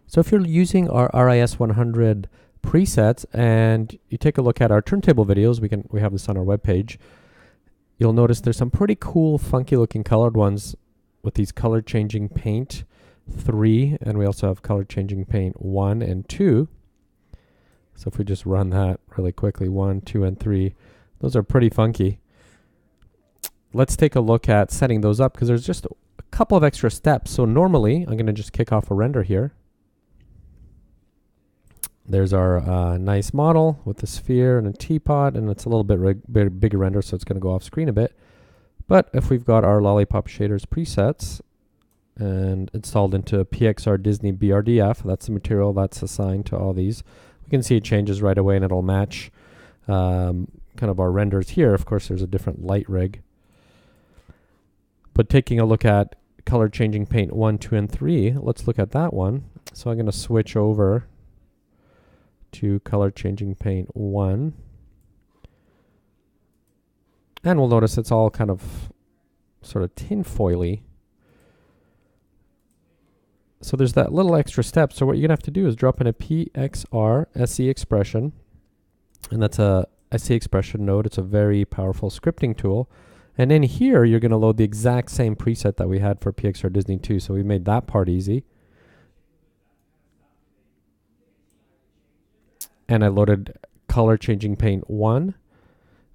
So if you're using our RIS100 presets and you take a look at our turntable videos, we have this on our webpage, you'll notice there's some pretty cool, funky looking colored ones with these color changing paint 3, and we also have color changing paint 1 and 2. So if we just run that really quickly, 1, 2, and 3, those are pretty funky. Let's take a look at setting those up because there's just a couple of extra steps. So normally, I'm going to just kick off a render here. There's our nice model with the sphere and a teapot, and it's a little bit bigger render, so it's going to go off screen a bit. But if we've got our LollipopShaders presets and installed into PXR Disney BRDF, that's the material that's assigned to all these, we can see it changes right away and it'll match kind of our renders here. Of course, there's a different light rig. But taking a look at color changing paint 1, 2, and 3, let's look at that one. So I'm going to switch over to color changing paint 1. And we'll notice it's all kind of sort of tin-foily. So there's that little extra step. So what you're going to have to do is drop in a PXR SE expression. And that's a SE expression node. It's a very powerful scripting tool. And in here, you're going to load the exact same preset that we had for PXR Disney 2. So we made that part easy. And I loaded color changing paint 1.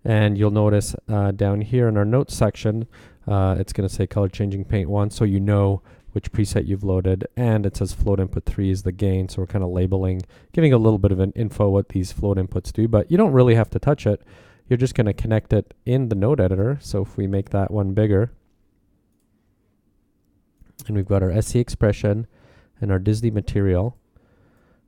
And you'll notice down here in our notes section, it's going to say color changing paint 1. So you know which preset you've loaded. And it says float input 3 is the gain. So we're kind of labeling, giving a little bit of an info what these float inputs do. But you don't really have to touch it. You're just going to connect it in the node editor. So if we make that one bigger, and we've got our SE expression and our Disney material.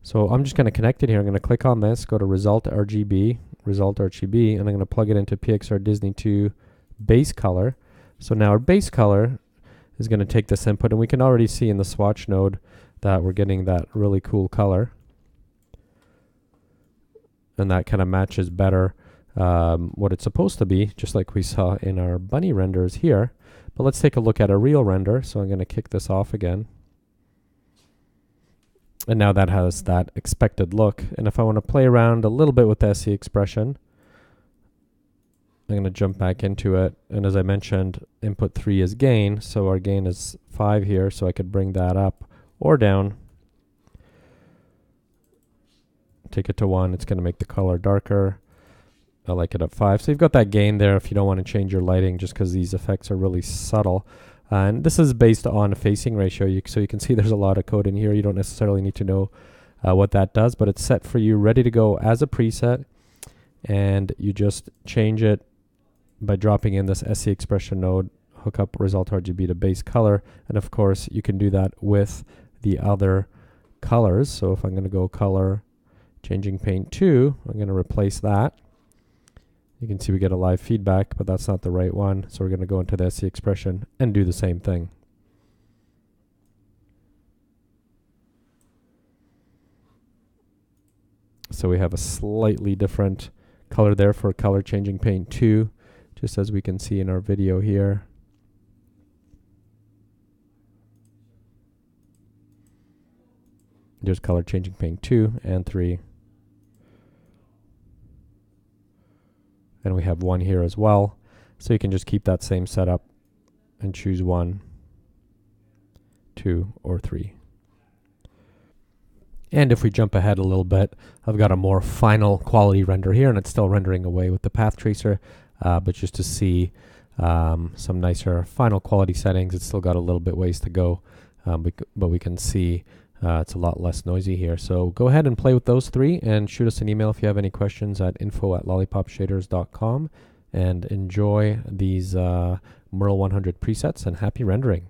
So I'm just going to connect it here. I'm going to click on this, go to Result RGB, and I'm going to plug it into PXR Disney 2 base color. So now our base color is going to take this input, and we can already see in the swatch node that we're getting that really cool color. And that kind of matches better what it's supposed to be, just like we saw in our bunny renders here. But let's take a look at a real render. So I'm going to kick this off again. And now that has that expected look. And if I want to play around a little bit with the SE expression, I'm going to jump back into it. And as I mentioned, input 3 is gain. So our gain is 5 here. So I could bring that up or down. Take it to 1. It's going to make the color darker. I like it at 5. So you've got that gain there if you don't want to change your lighting, just because these effects are really subtle. And this is based on a facing ratio, so you can see there's a lot of code in here. You don't necessarily need to know what that does, but it's set for you, ready to go as a preset. And you just change it by dropping in this SE expression node, hook up Result RGB to base color. And of course, you can do that with the other colors. So if I'm going to go color changing paint 2, I'm going to replace that. You can see we get a live feedback, but that's not the right one. So we're going to go into the SE expression and do the same thing. So we have a slightly different color there for color changing paint 2, just as we can see in our video here. There's color changing paint 2 and 3. And we have 1 here as well. So you can just keep that same setup and choose 1, 2, or 3. And if we jump ahead a little bit, I've got a more final quality render here, and it's still rendering away with the path tracer, but just to see some nicer final quality settings. It's still got a little bit ways to go, but we can see it's a lot less noisy here. So go ahead and play with those 3 and shoot us an email if you have any questions at info@lollipopshaders.com, and enjoy these Merle 100 presets, and happy rendering.